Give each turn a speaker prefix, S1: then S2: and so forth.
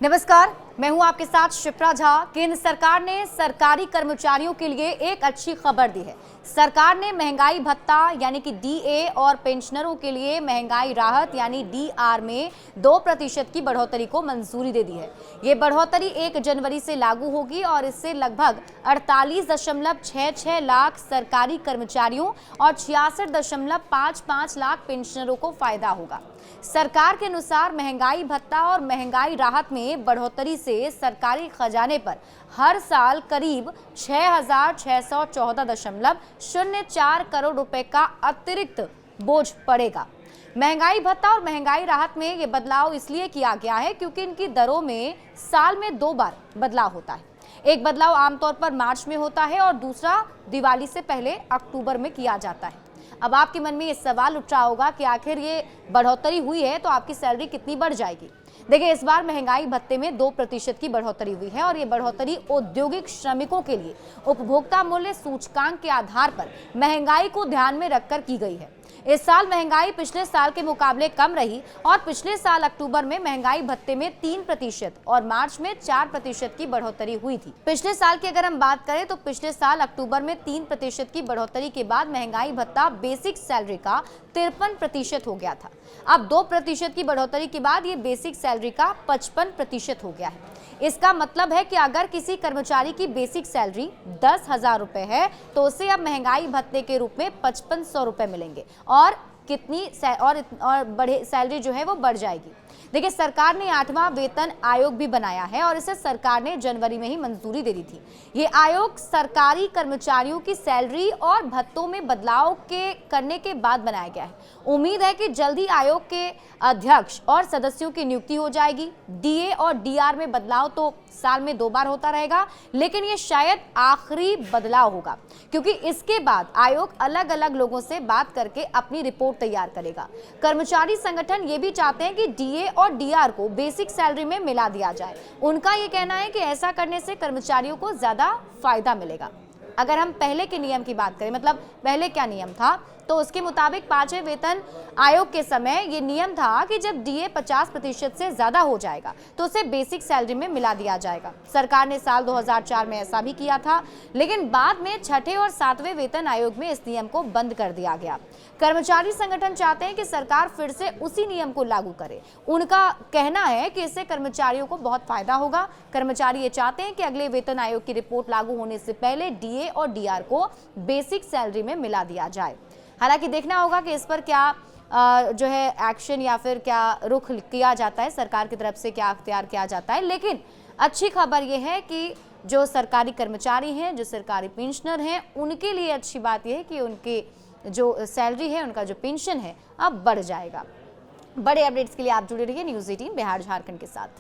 S1: नमस्कार, मैं हूं आपके साथ शिप्रा झा। केंद्र सरकार ने सरकारी कर्मचारियों के लिए एक अच्छी खबर दी है। सरकार ने महंगाई भत्ता यानी कि डीए और पेंशनरों के लिए महंगाई राहत यानी डीआर में 2% की बढ़ोतरी को मंजूरी दे दी है। ये बढ़ोतरी 1 जनवरी से लागू होगी और इससे लगभग 48.66 लाख सरकारी कर्मचारियों और 66.55 लाख पेंशनरों को फायदा होगा। सरकार के अनुसार महंगाई भत्ता और महंगाई राहत में बढ़ोतरी से सरकारी खजाने पर हर साल करीब 6,614.04 करोड़ रुपए का अतिरिक्त बोझ पड़ेगा। महंगाई भत्ता और महंगाई राहत में ये बदलाव इसलिए किया गया है क्योंकि इनकी दरों में साल में 2 बार बदलाव होता है। एक बदलाव आमतौर पर मार्च में होता है और दूसरा दिवाली से पहले अक्टूबर में किया जाता है। अब आपके मन में ये सवाल उठ रहा होगा कि आखिर ये बढ़ोतरी हुई है तो आपकी सैलरी कितनी बढ़ जाएगी। देखिए, इस बार महंगाई भत्ते में 2% की बढ़ोतरी हुई है और ये बढ़ोतरी औद्योगिक श्रमिकों के लिए उपभोक्ता मूल्य सूचकांक के आधार पर महंगाई को ध्यान में रखकर की गई है। इस साल महंगाई पिछले साल के मुकाबले कम रही और पिछले साल अक्टूबर में महंगाई भत्ते में 3% और मार्च में 4% की बढ़ोतरी हुई थी। पिछले साल की अगर हम बात करें तो पिछले साल अक्टूबर में 3% की बढ़ोतरी के बाद महंगाई भत्ता बेसिक सैलरी का 53% हो गया था। अब 2% की बढ़ोतरी के बाद ये बेसिक सैलरी का 55% हो गया है। इसका मतलब है कि अगर किसी कर्मचारी की बेसिक सैलरी 10,000 रुपए है तो उसे अब महंगाई भत्ते के रूप में 5500 रुपए मिलेंगे और बढ़े सैलरी जो है वो बढ़ जाएगी। देखिए, सरकार ने 8वां वेतन आयोग भी बनाया है और इसे सरकार ने जनवरी में ही मंजूरी दे दी थी। ये आयोग सरकारी कर्मचारियों की सैलरी और भत्तों में बदलाव करने के बाद बनाया गया है। उम्मीद है कि जल्दी आयोग के अध्यक्ष और सदस्यों की नियुक्ति हो जाएगी। डीए और डीआर में बदलाव तो साल में 2 बार होता रहेगा, लेकिन ये शायद आखिरी बदलाव होगा क्योंकि इसके बाद आयोग अलग अलग लोगों से बात करके अपनी रिपोर्ट तैयार करेगा। कर्मचारी संगठन ये भी चाहते हैं कि डीए और डीआर को बेसिक सैलरी में मिला दिया जाए। उनका ये कहना है कि ऐसा करने से कर्मचारियों को ज्यादा फायदा मिलेगा। अगर हम पहले के नियम की बात करें, मतलब पहले क्या नियम था, तो उसके मुताबिक 5वें वेतन आयोग के समय ये नियम था कि जब डीए 50% से ज्यादा हो जाएगा तो उसे बेसिक सैलरी में मिला दिया जाएगा। सरकार ने साल 2004 में ऐसा भी किया था, लेकिन बाद में 6ठे और 7वें वेतन आयोग में इस नियम को बंद कर दिया गया। कर्मचारी संगठन चाहते हैं कि सरकार फिर से उसी नियम को लागू करे। उनका कहना है कि इससे कर्मचारियों को बहुत फायदा होगा। कर्मचारी ये चाहते हैं कि अगले वेतन आयोग की रिपोर्ट लागू होने से पहले डीए और डीआर को बेसिक सैलरी में मिला दिया जाए। हालांकि देखना होगा कि इस पर क्या जो है एक्शन या फिर क्या रुख किया जाता है, सरकार की तरफ से क्या अख्तियार किया जाता है। लेकिन अच्छी खबर यह है कि जो सरकारी कर्मचारी हैं, जो सरकारी पेंशनर हैं, उनके लिए अच्छी बात यह है कि उनकी जो सैलरी है, उनका जो पेंशन है, अब बढ़ जाएगा। बड़े अपडेट्स के लिए आप जुड़े रहिए न्यूज़ 18 बिहार झारखंड के साथ।